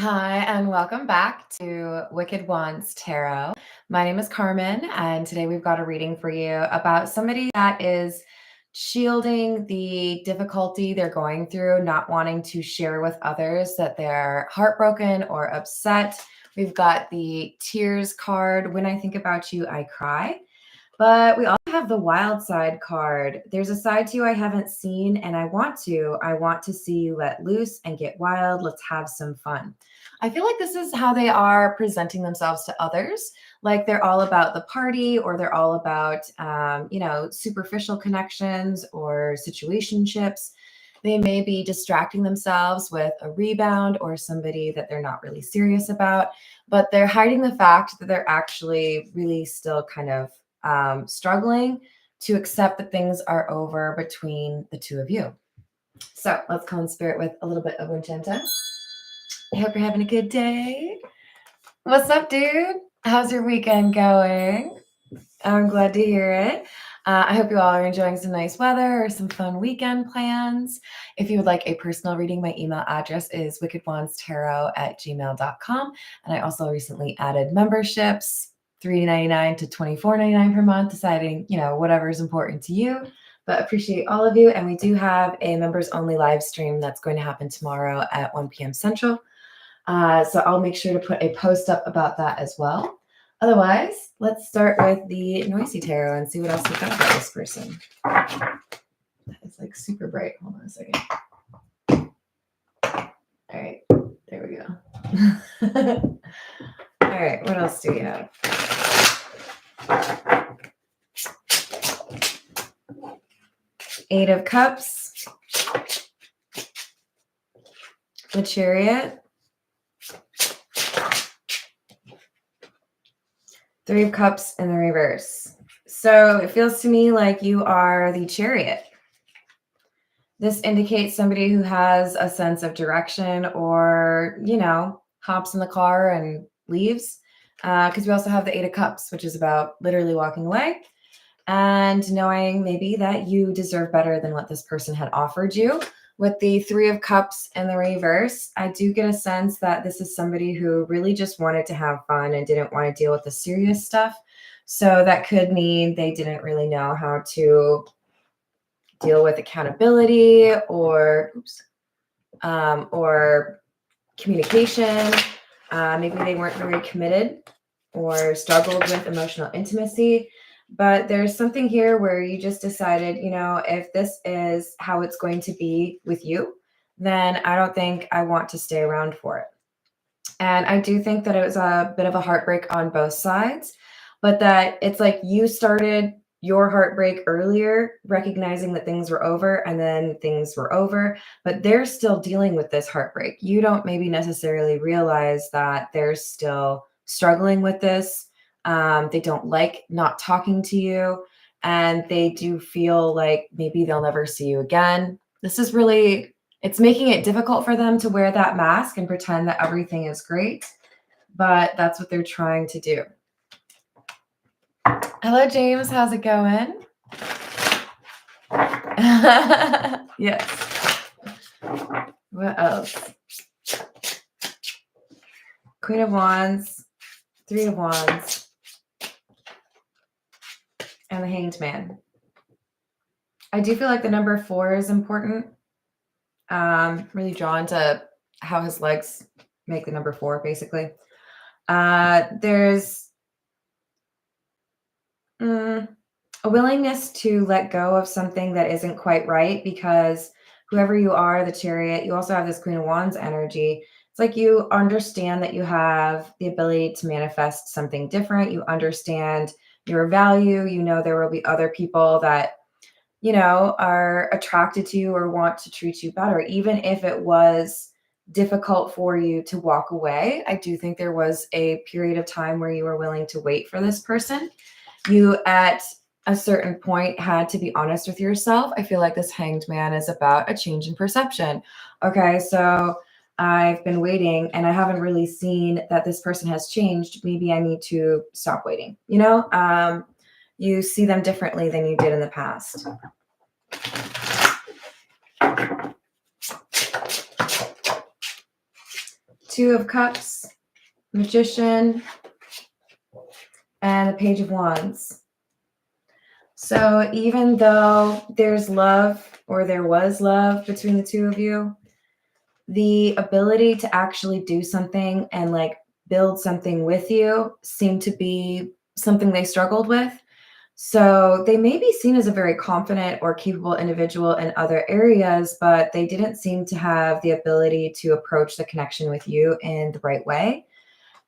Hi, and welcome back to Wicked Wands Tarot. My name is Carmen, and today we've got a reading for you about somebody that is shielding the difficulty they're going through, not wanting to share with others that they're heartbroken or upset. We've got the tears card. When I think about you, I cry. But we also have the wild side card. There's a side to you I haven't seen, and I want to. I want to see you let loose and get wild. Let's have some fun. I feel like this is how they are presenting themselves to others. Like they're all about the party, or they're all about, superficial connections or situationships. They may be distracting themselves with a rebound or somebody that they're not really serious about, but they're hiding the fact that they're actually really still kind of struggling to accept that things are over between the two of you. So let's call in spirit with a little bit of Winchenta. I hope you're having a good day. What's up, dude? How's your weekend going? I'm glad to hear it. I hope you all are enjoying some nice weather or some fun weekend plans. If you would like a personal reading, my email address is wickedwandstarot@gmail.com. And I also recently added memberships, $3.99 to $24.99 per month, deciding, whatever is important to you. But appreciate all of you. And we do have a members only live stream that's going to happen tomorrow at 1 p.m. Central. So I'll make sure to put a post up about that as well. Otherwise, let's start with the noisy tarot and see what else we got about this person. It's like super bright. Hold on a second. All right, there we go. All right, what else do we have? Eight of Cups, the Chariot, Three of Cups in the reverse. So it feels to me like you are the Chariot. This indicates somebody who has a sense of direction or, hops in the car and leaves. Because we also have the Eight of Cups, which is about literally walking away and knowing maybe that you deserve better than what this person had offered you. With the Three of Cups in the reverse, I do get a sense that this is somebody who really just wanted to have fun and didn't want to deal with the serious stuff. So that could mean they didn't really know how to deal with accountability or communication. Maybe they weren't very committed or struggled with emotional intimacy. But there's something here where you just decided, if this is how it's going to be with you, then I don't think I want to stay around for it. And I do think that it was a bit of a heartbreak on both sides, but that it's like you started your heartbreak earlier, recognizing that things were over and then things were over, but they're still dealing with this heartbreak. You don't maybe necessarily realize that they're still struggling with this. They don't like not talking to you, and they do feel like maybe they'll never see you again. This is really, it's making it difficult for them to wear that mask and pretend that everything is great, but that's what they're trying to do. Hello, James. How's it going? Yes. What else? Queen of Wands, Three of Wands, and the Hanged Man. I do feel like the number 4 is important. Really drawn to how his legs make the number 4, basically. There's a willingness to let go of something that isn't quite right, because whoever you are, the Chariot, you also have this Queen of Wands energy. It's like you understand that you have the ability to manifest something different. You understand your value. There will be other people that, are attracted to you or want to treat you better, even if it was difficult for you to walk away. I do think there was a period of time where you were willing to wait for this person. You, at a certain point, had to be honest with yourself. I feel like this Hanged Man is about a change in perception. Okay, so I've been waiting and I haven't really seen that this person has changed. Maybe I need to stop waiting. You see them differently than you did in the past. Two of Cups, Magician, and the Page of Wands. So even though there's love, or there was love between the two of you, the ability to actually do something and like build something with you seemed to be something they struggled with. So they may be seen as a very confident or capable individual in other areas, but they didn't seem to have the ability to approach the connection with you in the right way.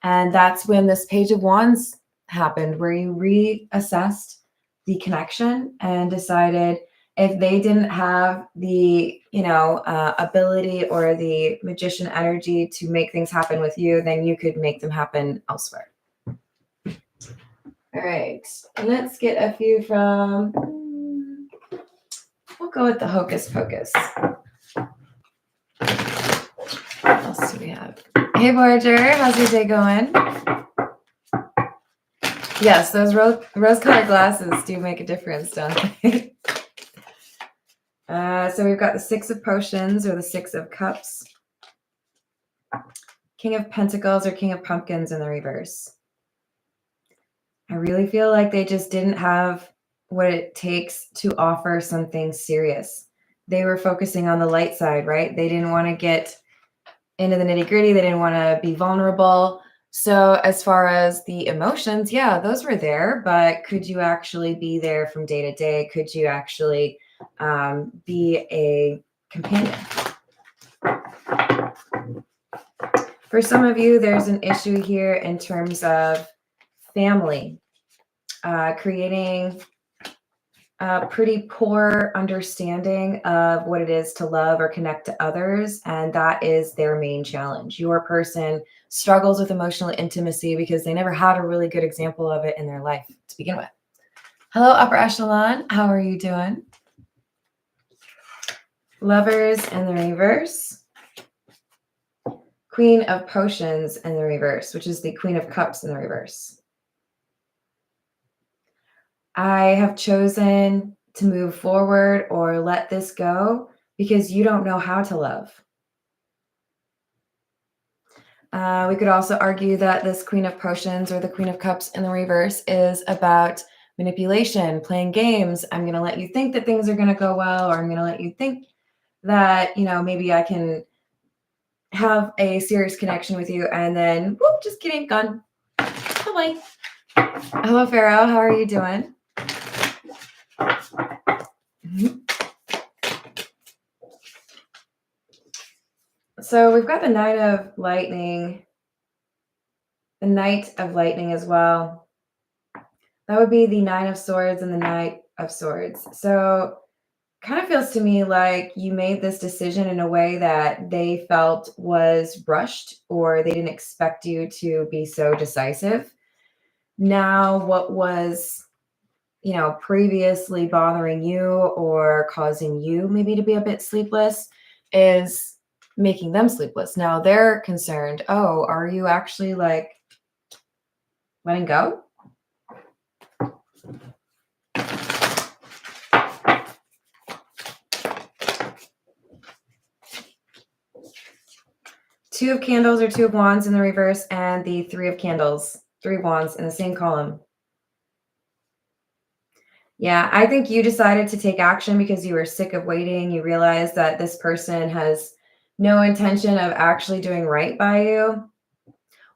And that's when this Page of Wands happened, where you reassessed the connection and decided if they didn't have the, ability or the magician energy to make things happen with you, then you could make them happen elsewhere. All right, let's get a few from, we'll go with the Hocus Pocus. What else do we have? Hey, Voyager, how's your day going? Yes, those rose-colored glasses do make a difference, don't they? So we've got the Six of Potions or the Six of Cups, King of Pentacles or King of Pumpkins in the reverse. I really feel like they just didn't have what it takes to offer something serious. They were focusing on the light side, right? They didn't want to get into the nitty-gritty. They didn't want to be vulnerable. So as far as the emotions, yeah, those were there, but could you actually be there from day to day? Could you actually be a companion? For some of you, there's an issue here in terms of family, creating a pretty poor understanding of what it is to love or connect to others, and that is their main challenge. Your person struggles with emotional intimacy because they never had a really good example of it in their life to begin with. Hello, Upper Echelon. How are you doing? Lovers in the reverse. Queen of Potions in the reverse, which is the Queen of Cups in the reverse. I have chosen to move forward or let this go because you don't know how to love. We could also argue that this Queen of Potions or the Queen of Cups in the reverse is about manipulation, playing games. I'm going to let you think that things are going to go well, or I'm going to let you think that, maybe I can have a serious connection with you, and then, whoop, just kidding, gone. Bye-bye. Hello, Pharaoh. How are you doing? So we've got the Knight of Lightning, the Knight of Lightning as well. That would be the Nine of Swords and the Knight of Swords. So kind of feels to me like you made this decision in a way that they felt was rushed, or they didn't expect you to be so decisive. Now, what was, previously bothering you or causing you maybe to be a bit sleepless is making them sleepless. Now they're concerned, oh, are you actually like letting go? Two of Candles or Two of Wands in the reverse, and the Three of Candles, Three of Wands in the same column. Yeah, I think you decided to take action because you were sick of waiting. You realized that this person has no intention of actually doing right by you.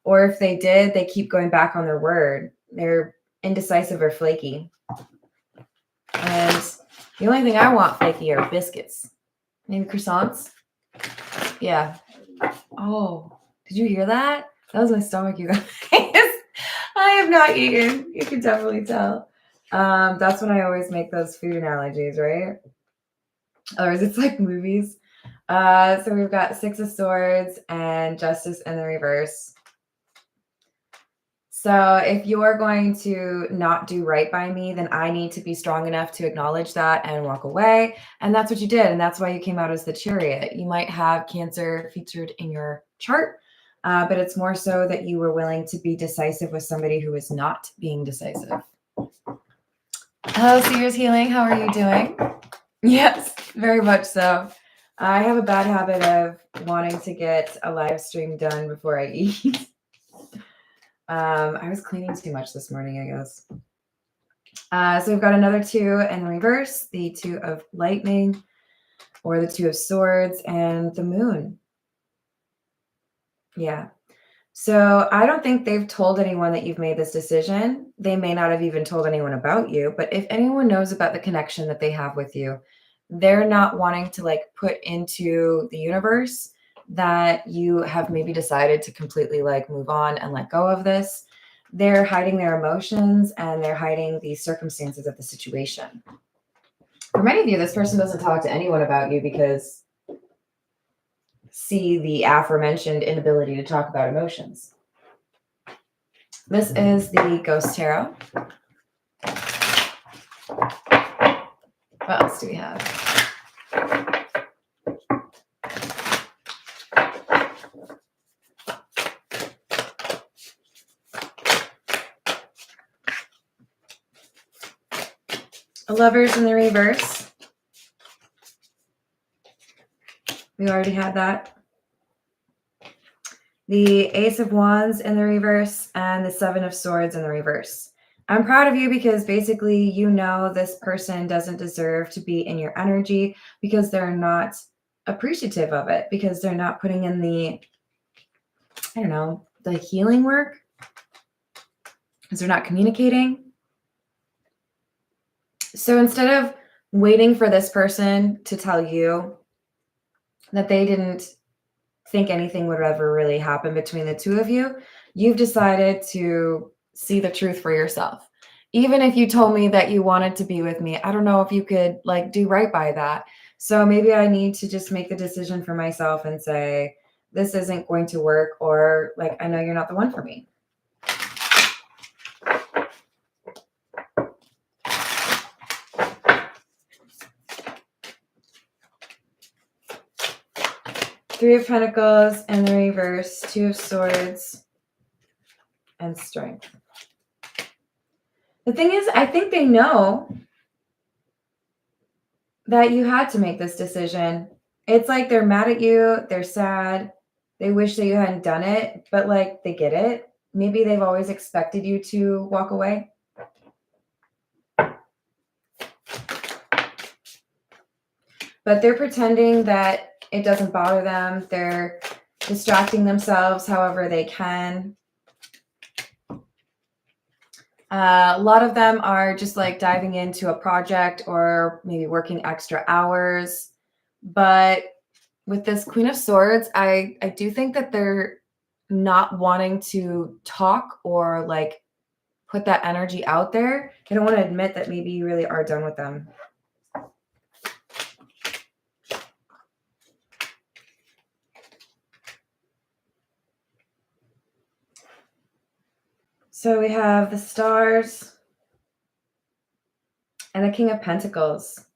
Or if they did, they keep going back on their word. They're indecisive or flaky. And the only thing I want flaky are biscuits. Maybe croissants? Yeah. Oh, did you hear that? That was my stomach, you guys. I have not eaten. You can definitely tell. That's when I always make those food analogies, right? Otherwise, it's like movies. So we've got Six of Swords and Justice in the reverse. So if you're going to not do right by me, then I need to be strong enough to acknowledge that and walk away. And that's what you did. And that's why you came out as the Chariot. You might have Cancer featured in your chart, but it's more so that you were willing to be decisive with somebody who is not being decisive. Hello, Seers Healing. How are you doing? Yes, very much so. I have a bad habit of wanting to get a live stream done before I eat. I was cleaning too much this morning, I guess. So we've got another 2 in reverse, the 2 of lightning, or the 2 of swords, and the moon. Yeah. So I don't think they've told anyone that you've made this decision. They may not have even told anyone about you, but if anyone knows about the connection that they have with you, they're not wanting to like put into the universe that you have maybe decided to completely like move on and let go of this. They're hiding their emotions and they're hiding the circumstances of the situation. For many of you, this person doesn't talk to anyone about you because see the aforementioned inability to talk about emotions. This is the Ghost Tarot. What else do we have? Lovers in the reverse. We already had that. The Ace of Wands in the reverse and the 7 of Swords in the reverse. I'm proud of you because basically you know this person doesn't deserve to be in your energy because they're not appreciative of it, because they're not putting in the, I don't know, the healing work, because they're not communicating. So instead of waiting for this person to tell you that they didn't think anything would ever really happen between the 2 of you, you've decided to see the truth for yourself. Even if you told me that you wanted to be with me, I don't know if you could like do right by that. So maybe I need to just make the decision for myself and say, this isn't going to work, or like, I know you're not the one for me. Three of Pentacles in the reverse, 2 of Swords, and Strength. The thing is, I think they know that you had to make this decision. It's like they're mad at you, they're sad, they wish that you hadn't done it, but like they get it. Maybe they've always expected you to walk away. But they're pretending that it doesn't bother them. They're distracting themselves however they can. A lot of them are just like diving into a project or maybe working extra hours. But with this Queen of Swords, I do think that they're not wanting to talk or like put that energy out there. They don't want to admit that maybe you really are done with them. So we have the Stars and the King of Pentacles.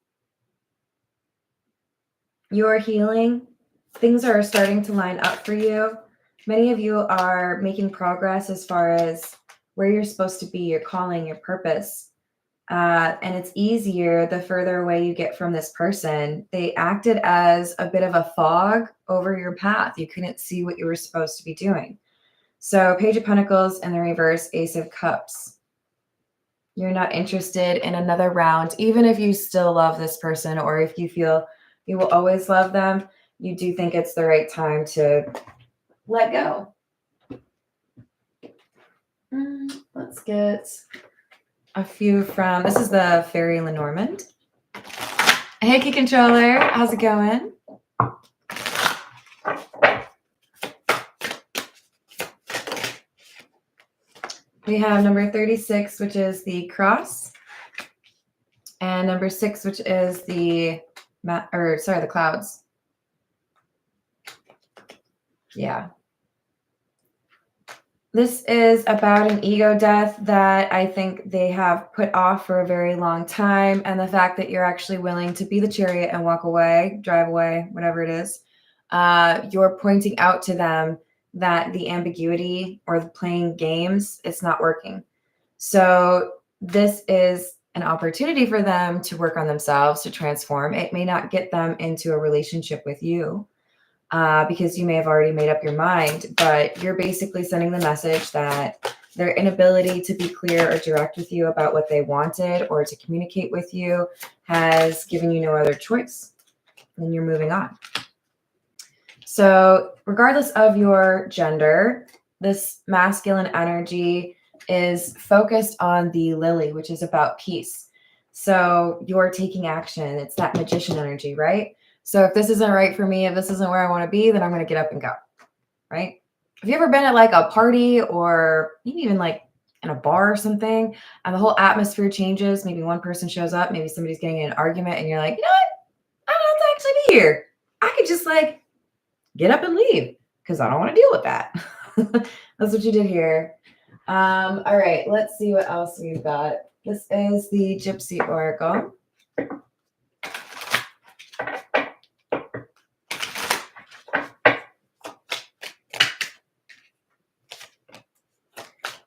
You're healing. Things are starting to line up for you. Many of you are making progress as far as where you're supposed to be, your calling, your purpose. And it's easier the further away you get from this person. They acted as a bit of a fog over your path. You couldn't see what you were supposed to be doing. So Page of Pentacles in the reverse, Ace of Cups. You're not interested in another round, even if you still love this person or if you feel you will always love them. You do think it's the right time to let go. Let's get a few from, this is the Fairy Lenormand. Hey, Key Controller, how's it going? We have number 36, which is the Cross, and number 6, which is the the Clouds. Yeah. This is about an ego death that I think they have put off for a very long time, and the fact that you're actually willing to be the Chariot and walk away, drive away, whatever it is, you're pointing out to them that the ambiguity or the playing games, it's not working. So this is an opportunity for them to work on themselves, to transform. It may not get them into a relationship with you because you may have already made up your mind, but you're basically sending the message that their inability to be clear or direct with you about what they wanted or to communicate with you has given you no other choice, and you're moving on. So regardless of your gender, this masculine energy is focused on the lily, which is about peace. So you're taking action. It's that magician energy, right? So if this isn't right for me, if this isn't where I want to be, then I'm going to get up and go, right? Have you ever been at like a party or maybe even like in a bar or something, and the whole atmosphere changes? Maybe one person shows up, maybe somebody's getting in an argument, and you're like, you know what? I don't have to actually be here. I could just like get up and leave because I don't want to deal with that. That's what you did here. All right, let's see what else we've got. This is the Gypsy Oracle.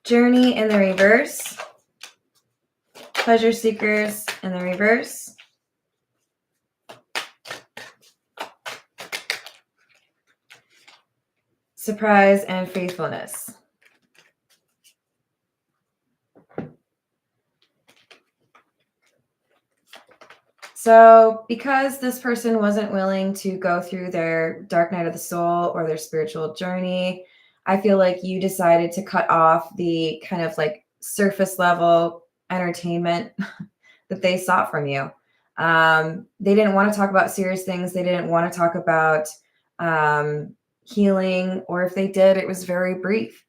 Journey in the reverse. Pleasure seekers in the reverse. Surprise and faithfulness. So because this person wasn't willing to go through their dark night of the soul or their spiritual journey, I feel like you decided to cut off the kind of like surface level entertainment that they sought from you. They didn't want to talk about serious things. They didn't want to talk about healing, or if they did, it was very brief.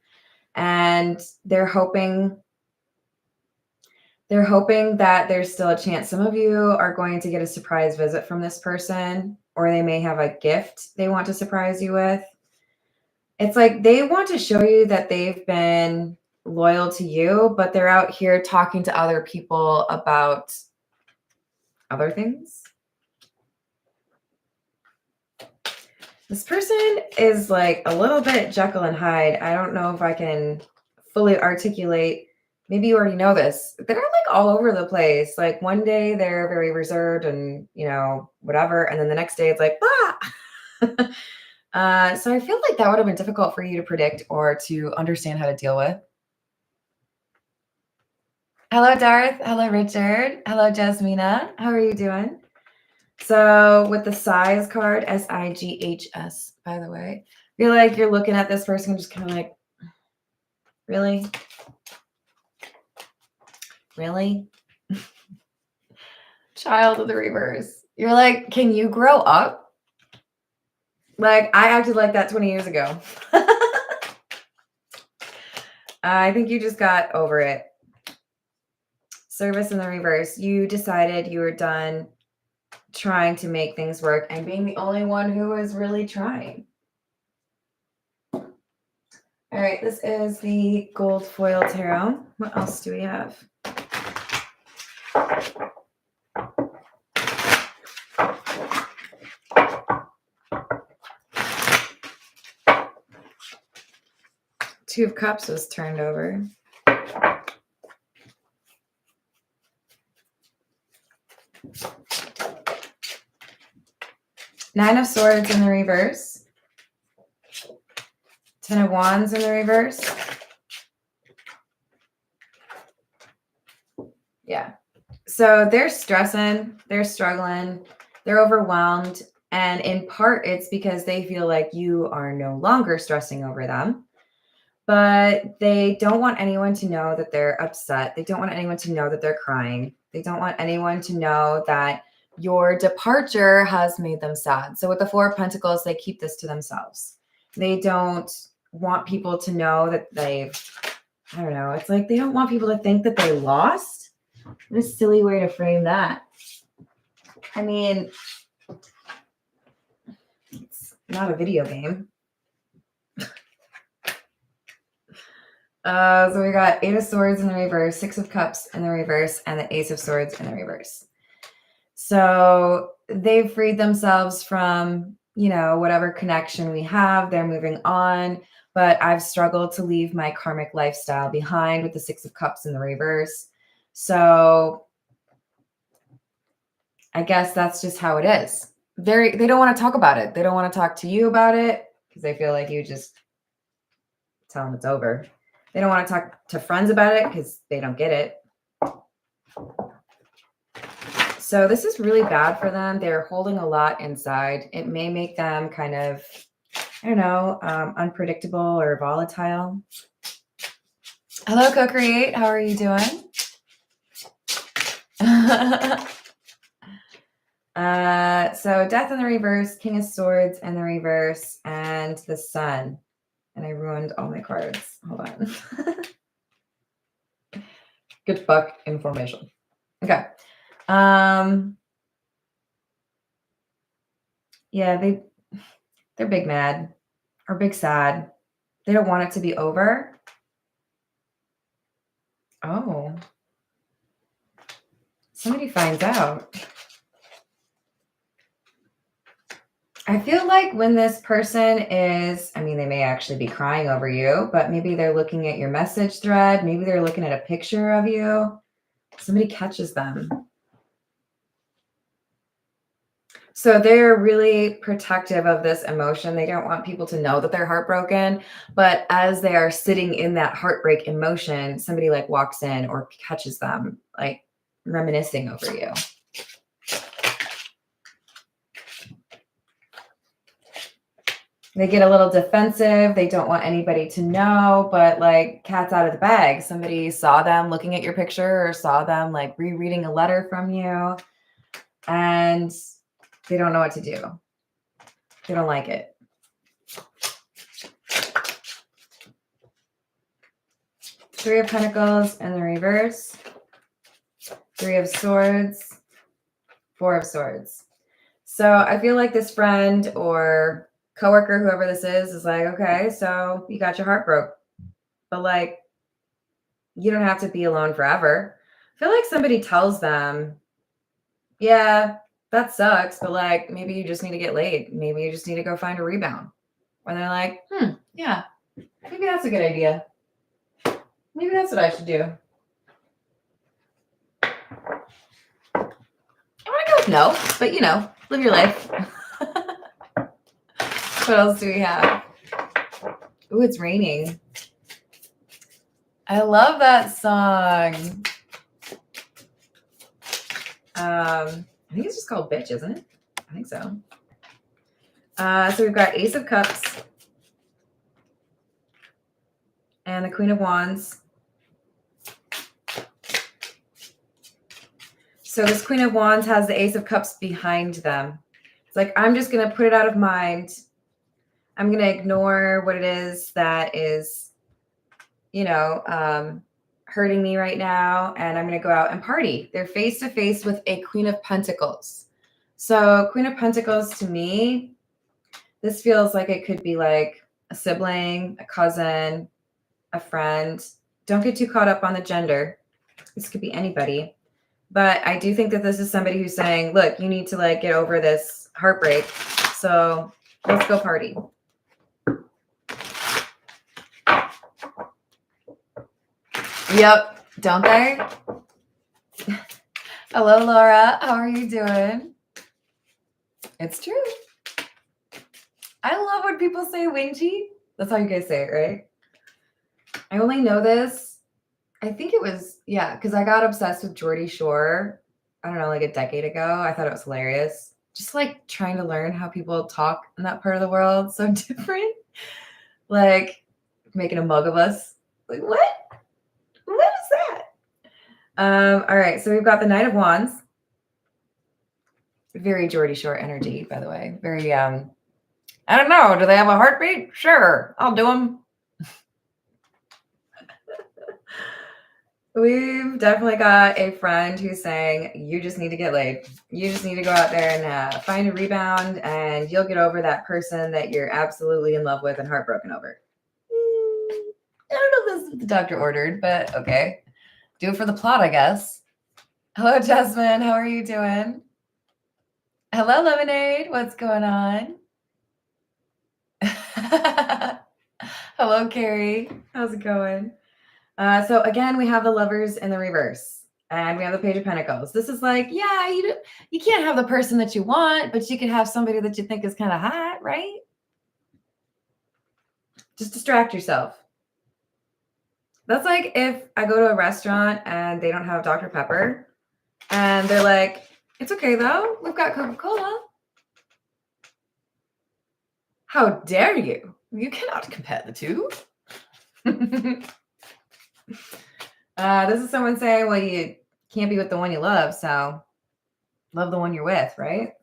And they're hoping that there's still a chance. Some of you are going to get a surprise visit from this person, or they may have a gift they want to surprise you with. It's like they want to show you that they've been loyal to you, but they're out here talking to other people about other things. This person is like a little bit Jekyll and Hyde. I don't know if I can fully articulate. Maybe you already know this. They're like all over the place. Like one day they're very reserved and, you know, whatever. And then the next day it's like, so I feel like that would have been difficult for you to predict or to understand how to deal with. Hello, Darth. Hello, Richard. Hello, Jasmina. How are you doing? So with the size card, Sighs, by the way, you're like, you're looking at this person just kind of like, really? Really? Child of the reverse. You're like, can you grow up? Like, I acted like that 20 years ago. I think you just got over it. Service in the reverse. You decided you were done trying to make things work and being the only one who is really trying. All right, this is the gold foil tarot. What else do we have? Two of Cups was turned over. Nine of Swords in the reverse. Ten of Wands in the reverse. Yeah. So they're stressing, they're struggling, they're overwhelmed. And in part, it's because they feel like you are no longer stressing over them. But they don't want anyone to know that they're upset. They don't want anyone to know that they're crying. They don't want anyone to know that your departure has made them sad. So with the Four of Pentacles, they keep this to themselves. They don't want people to know that they've, I don't know, it's like they don't want people to think that they lost. What a silly way to frame that. I mean, it's not a video game. So we got Eight of Swords in the reverse, Six of Cups in the reverse, and the Ace of Swords in the reverse. So they've freed themselves from, you know, whatever connection we have. They're moving on, but I've struggled to leave my karmic lifestyle behind with the Six of Cups in the reverse. So I guess that's just how it is. They don't want to talk about it. They don't want to talk to you about it because they feel like you just tell them it's over. They don't want to talk to friends about it because they don't get it. So this is really bad for them. They're holding a lot inside. It may make them kind of, I don't know, unpredictable or volatile. Hello, Co-Create. How are you doing? So Death in the reverse, King of Swords in the reverse, and the Sun. And I ruined all my cards. Hold on. Good fuck information. Okay. Yeah, they're big mad or big sad. They don't want it to be over. Oh. Somebody finds out. I feel like when this person is, I mean, they may actually be crying over you, but maybe they're looking at your message thread. Maybe they're looking at a picture of you. Somebody catches them. So they're really protective of this emotion. They don't want people to know that they're heartbroken. But as they are sitting in that heartbreak emotion, somebody like walks in or catches them, like reminiscing over you. They get a little defensive. They don't want anybody to know, but like cat's out of the bag. Somebody saw them looking at your picture or saw them like rereading a letter from you, and they don't know what to do. They don't like it. Three of Pentacles in the reverse. Three of Swords. Four of Swords. So I feel like this friend or coworker, whoever this is like, okay, so you got your heart broke. But like, you don't have to be alone forever. I feel like somebody tells them, yeah, that sucks, but like maybe you just need to get laid. Maybe you just need to go find a rebound. Or they're like, yeah, maybe that's a good idea. Maybe that's what I should do. I want to go with no, but you know, live your life. What else do we have? Ooh, it's raining. I love that song. I think it's just called Bitch, isn't it? I think so. So we've got Ace of Cups and the Queen of Wands. So this Queen of Wands has the Ace of Cups behind them. It's like, I'm just going to put it out of mind. I'm going to ignore what it is that is, you know, hurting me right now. And I'm going to go out and party. They're face to face with a Queen of Pentacles. So Queen of Pentacles, to me, this feels like it could be like a sibling, a cousin, a friend. Don't get too caught up on the gender. This could be anybody. But I do think that this is somebody who's saying, look, you need to like get over this heartbreak. So let's go party. Yep. Don't they? Hello, Laura. How are you doing? It's true. I love when people say whingy. That's how you guys say it, right? I only know this. I think it was, yeah, because I got obsessed with Geordie Shore, I don't know, like a decade ago. I thought it was hilarious. Just like trying to learn how people talk in that part of the world. So different. Like making a mug of us. Like, what? What is that? All right, so we've got the Knight of Wands. Very Geordie Shore energy, by the way. Very, I don't know. Do they have a heartbeat? Sure, I'll do them. We've definitely got a friend who's saying, you just need to get laid. You just need to go out there and find a rebound, and you'll get over that person that you're absolutely in love with and heartbroken over. I don't know if this is what the doctor ordered, but okay. Do it for the plot, I guess. Hello, Jasmine. How are you doing? Hello, Lemonade. What's going on? Hello, Carrie. How's it going? So again, we have the Lovers in the reverse. And we have the Page of Pentacles. This is like, yeah, you can't have the person that you want, but you can have somebody that you think is kind of hot, right? Just distract yourself. That's like if I go to a restaurant and they don't have Dr. Pepper and they're like, it's okay though, we've got Coca-Cola. How dare you? You cannot compare the two. This is someone saying, well, you can't be with the one you love, so love the one you're with, right?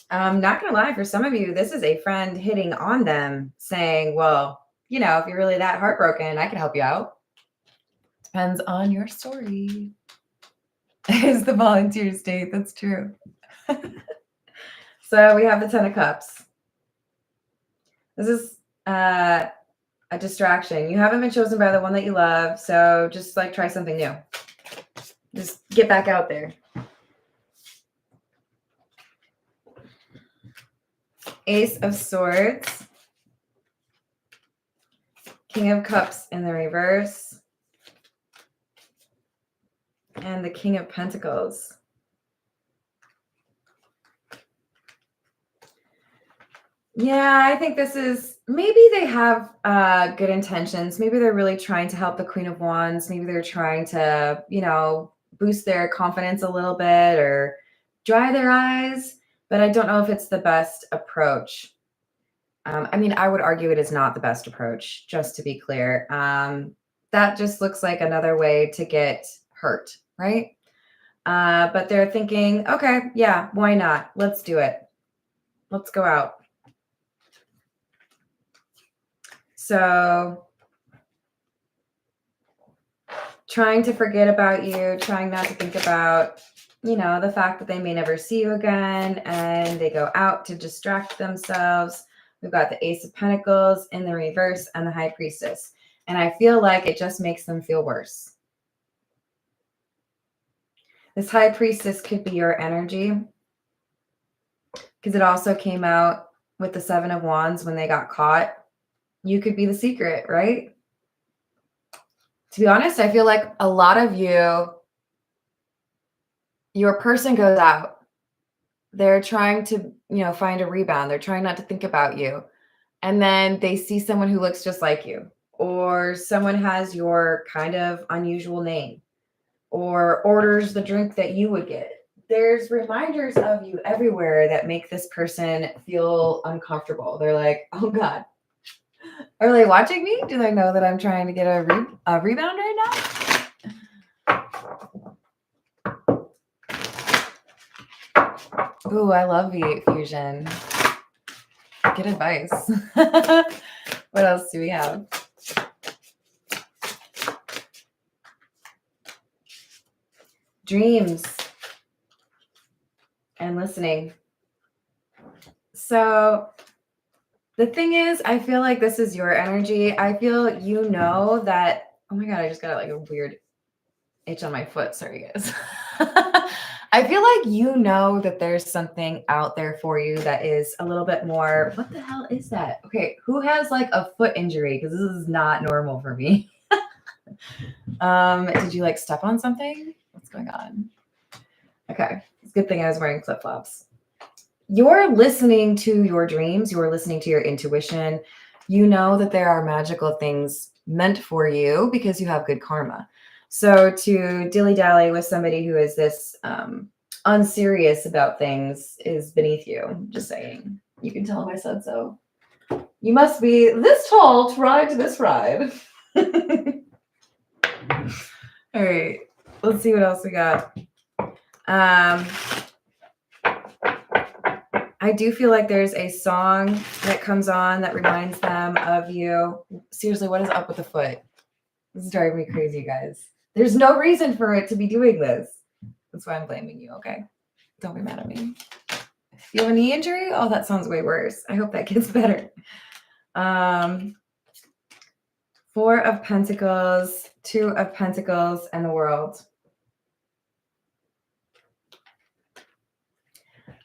I'm not going to lie, for some of you, this is a friend hitting on them saying, well, you know, if you're really that heartbroken, I can help you out. Depends on your story. Is the volunteer state. That's true. So we have the Ten of Cups. This is a distraction. You haven't been chosen by the one that you love, so just like try something new. Just get back out there. Ace of Swords. King of Cups in the reverse. And the King of Pentacles. Yeah, I think this is, maybe they have good intentions. Maybe they're really trying to help the Queen of Wands. Maybe they're trying to, you know, boost their confidence a little bit or dry their eyes. But I don't know if it's the best approach. I mean, I would argue it is not the best approach, just to be clear. That just looks like another way to get hurt, right? But they're thinking, okay, yeah, why not? Let's do it. Let's go out. So trying to forget about you, trying not to think about, you know, the fact that they may never see you again, and they go out to distract themselves. We've got the Ace of Pentacles in the reverse and the High Priestess. And I feel like it just makes them feel worse. This High Priestess could be your energy, because it also came out with the Seven of Wands when they got caught. You could be the secret, right? To be honest, I feel like a lot of you, your person goes out. They're trying to, you know, find a rebound. They're trying not to think about you. And then they see someone who looks just like you, or someone has your kind of unusual name, or orders the drink that you would get. There's reminders of you everywhere that make this person feel uncomfortable. They're like, oh God, are they watching me? Do they know that I'm trying to get a rebound right now? Ooh, I love V8 Fusion. Good advice. What else do we have? Dreams and listening. So the thing is, I feel like this is your energy. I feel, you know, that, oh my God, I just got like a weird itch on my foot. Sorry, guys. I feel like you know that there's something out there for you that is a little bit more, what the hell is that? Okay, who has like a foot injury? Because this is not normal for me. Did you like step on something? What's going on? Okay, it's a good thing I was wearing flip-flops. You're listening to your dreams. You're listening to your intuition. You know that there are magical things meant for you because you have good karma. So to dilly-dally with somebody who is this unserious about things is beneath you. Just saying. You can tell him I said so. You must be this tall to ride this ride. All right. Let's see what else we got. I do feel like there's a song that comes on that reminds them of you. Seriously, what is up with the foot? This is driving me crazy, guys. There's no reason for it to be doing this. That's why I'm blaming you, okay? Don't be mad at me. You have a knee injury? Oh, that sounds way worse. I hope that gets better. Four of Pentacles, Two of Pentacles, and the World.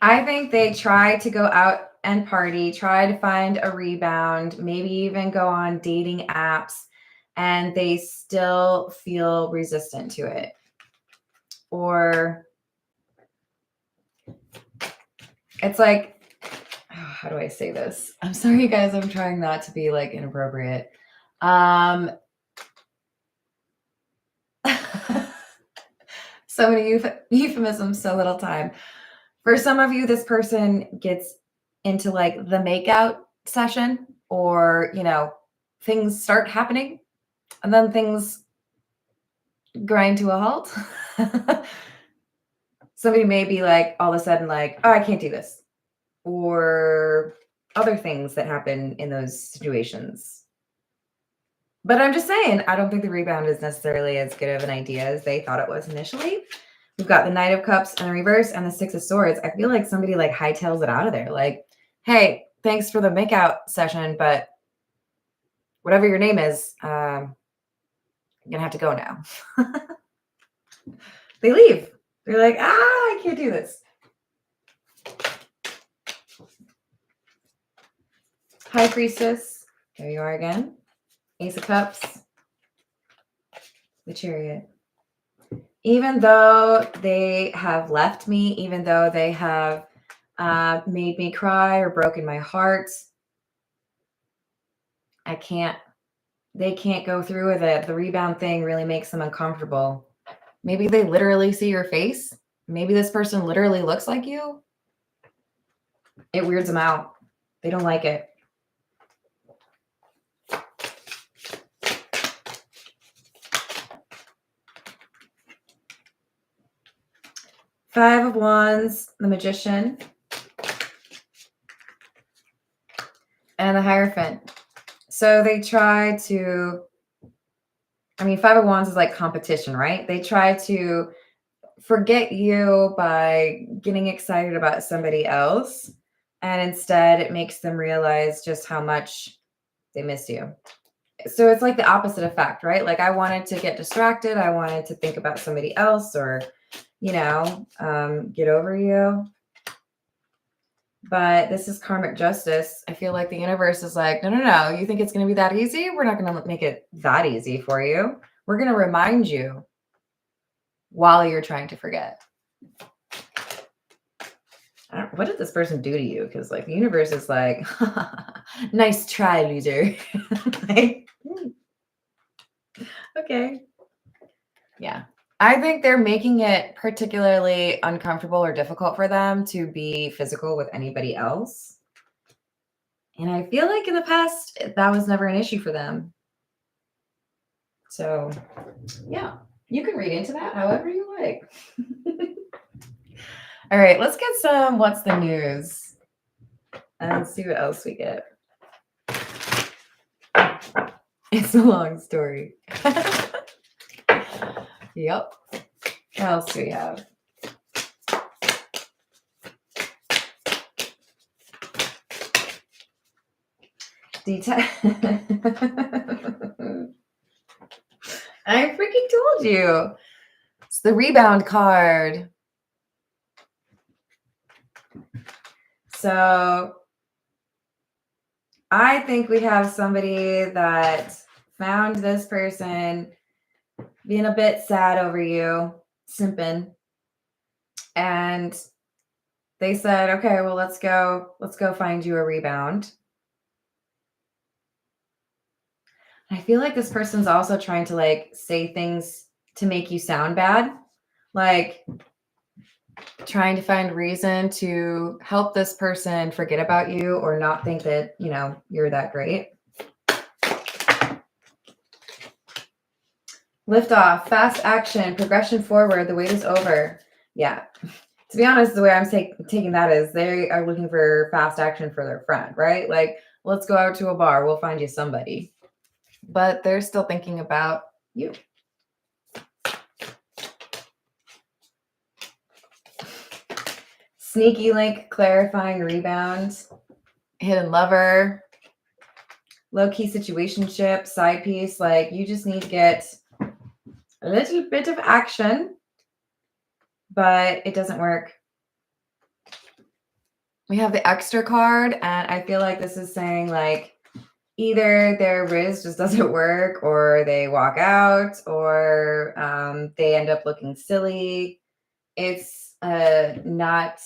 I think they try to go out and party, try to find a rebound, maybe even go on dating apps. and they still feel resistant to it. Or it's like, how do I say this? I'm sorry, you guys. I'm trying not to be like inappropriate. So many euphemisms, so little time. For some of you, this person gets into like the makeout session, or, things start happening and then things grind to a halt. Somebody may be like, all of a sudden, like, oh, I can't do this. Or other things that happen in those situations. But I'm just saying, I don't think the rebound is necessarily as good of an idea as they thought it was initially. We've got the Knight of Cups in the reverse and the Six of Swords. I feel like somebody like hightails it out of there. Like, hey, thanks for the makeout session, but whatever your name is, I'm going to have to go now. They leave. They're like, I can't do this. High Priestess. There you are again. Ace of Cups. The Chariot. Even though they have left me, even though they have made me cry or broken my heart, they can't go through with it. The rebound thing really makes them uncomfortable. Maybe they literally see your face. Maybe this person literally looks like you. It weirds them out. They don't like it. Five of Wands, the Magician, and the Hierophant. So they try to, Five of Wands is like competition, right? They try to forget you by getting excited about somebody else. And instead, it makes them realize just how much they miss you. So it's like the opposite effect, right? Like I wanted to get distracted. I wanted to think about somebody else, or, get over you. But this is karmic justice. I feel like the universe is like, no. You think it's going to be that easy? We're not going to make it that easy for you. We're going to remind you while you're trying to forget. What did this person do to you? Because like the universe is like, nice try, loser. Like, okay. Yeah. I think they're making it particularly uncomfortable or difficult for them to be physical with anybody else. And I feel like in the past, that was never an issue for them. So, yeah, you can read into that however you like. All right, let's get some What's the News? And see what else we get. It's a long story. Yep. What else do we have? I freaking told you. It's the rebound card. So I think we have somebody that found this person being a bit sad over you, simping. And they said, okay, well, let's go find you a rebound. I feel like this person's also trying to like say things to make you sound bad. Like trying to find reason to help this person forget about you or not think that, you're that great. Lift off, fast action, progression forward, the wait is over. Yeah. To be honest, the way I'm taking that is they are looking for fast action for their friend, right? Like, let's go out to a bar. We'll find you somebody. But they're still thinking about you. Sneaky link, clarifying rebound, hidden lover, low-key situationship, side piece. Like, you just need to get a little bit of action, but it doesn't work. We have the extra card, and I feel like this is saying, like, either their riz just doesn't work, or they walk out, or they end up looking silly. It's not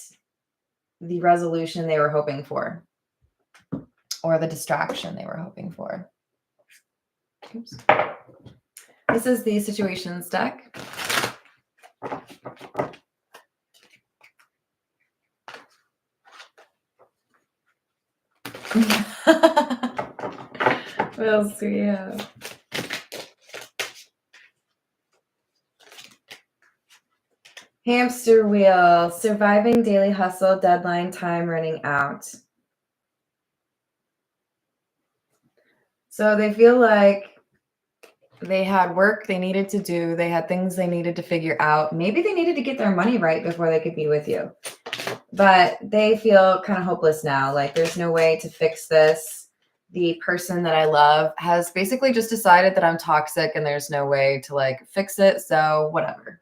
the resolution they were hoping for, or the distraction they were hoping for. Oops. This is the situations deck. What else do we have? Hamster wheel, surviving daily hustle, deadline, time running out. So they feel like they had work they needed to do. They had things they needed to figure out. Maybe they needed to get their money right before they could be with you. But they feel kind of hopeless now. Like there's no way to fix this. The person that I love has basically just decided that I'm toxic and there's no way to like fix it. So whatever.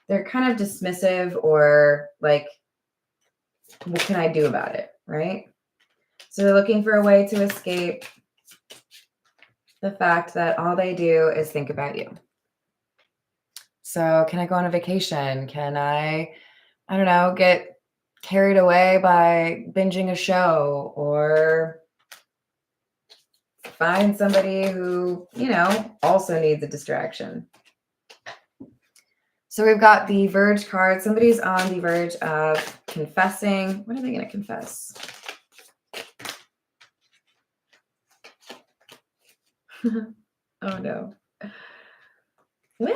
They're kind of dismissive, or like, what can I do about it? Right? So they're looking for a way to escape the fact that all they do is think about you. So can I go on a vacation? Can I don't know, get carried away by binging a show, or find somebody who, also needs a distraction? So we've got the Verge card. Somebody's on the verge of confessing. What are they going to confess? Oh, no. Well,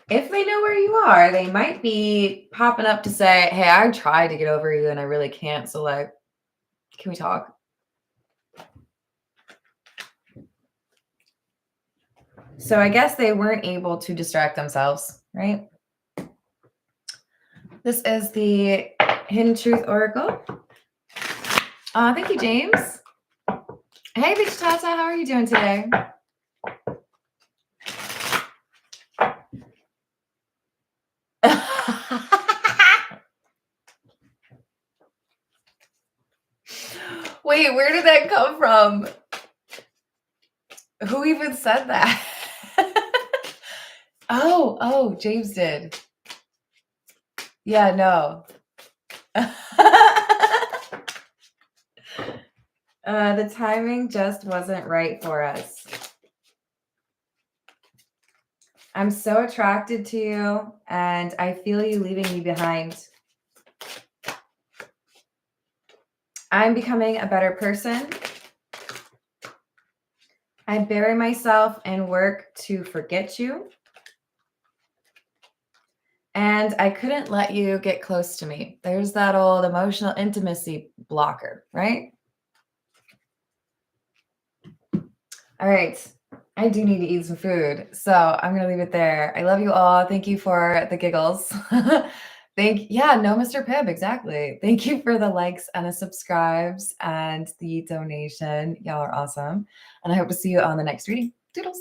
if they know where you are, they might be popping up to say, hey, I tried to get over you and I really can't. So, like, can we talk? So I guess they weren't able to distract themselves, right? This is the Hidden Truth Oracle. Thank you, James. Hey, Beach Tata, how are you doing today? Wait, where did that come from? Who even said that? Oh, James did. Yeah, no. The timing just wasn't right for us. I'm so attracted to you, and I feel you leaving me behind. I'm becoming a better person. I bury myself in work to forget you. And I couldn't let you get close to me. There's that old emotional intimacy blocker, right? All right. I do need to eat some food, so I'm going to leave it there. I love you all. Thank you for the giggles. No, Mr. Pibb, exactly. Thank you for the likes and the subscribes and the donation. Y'all are awesome. And I hope to see you on the next reading. Doodles.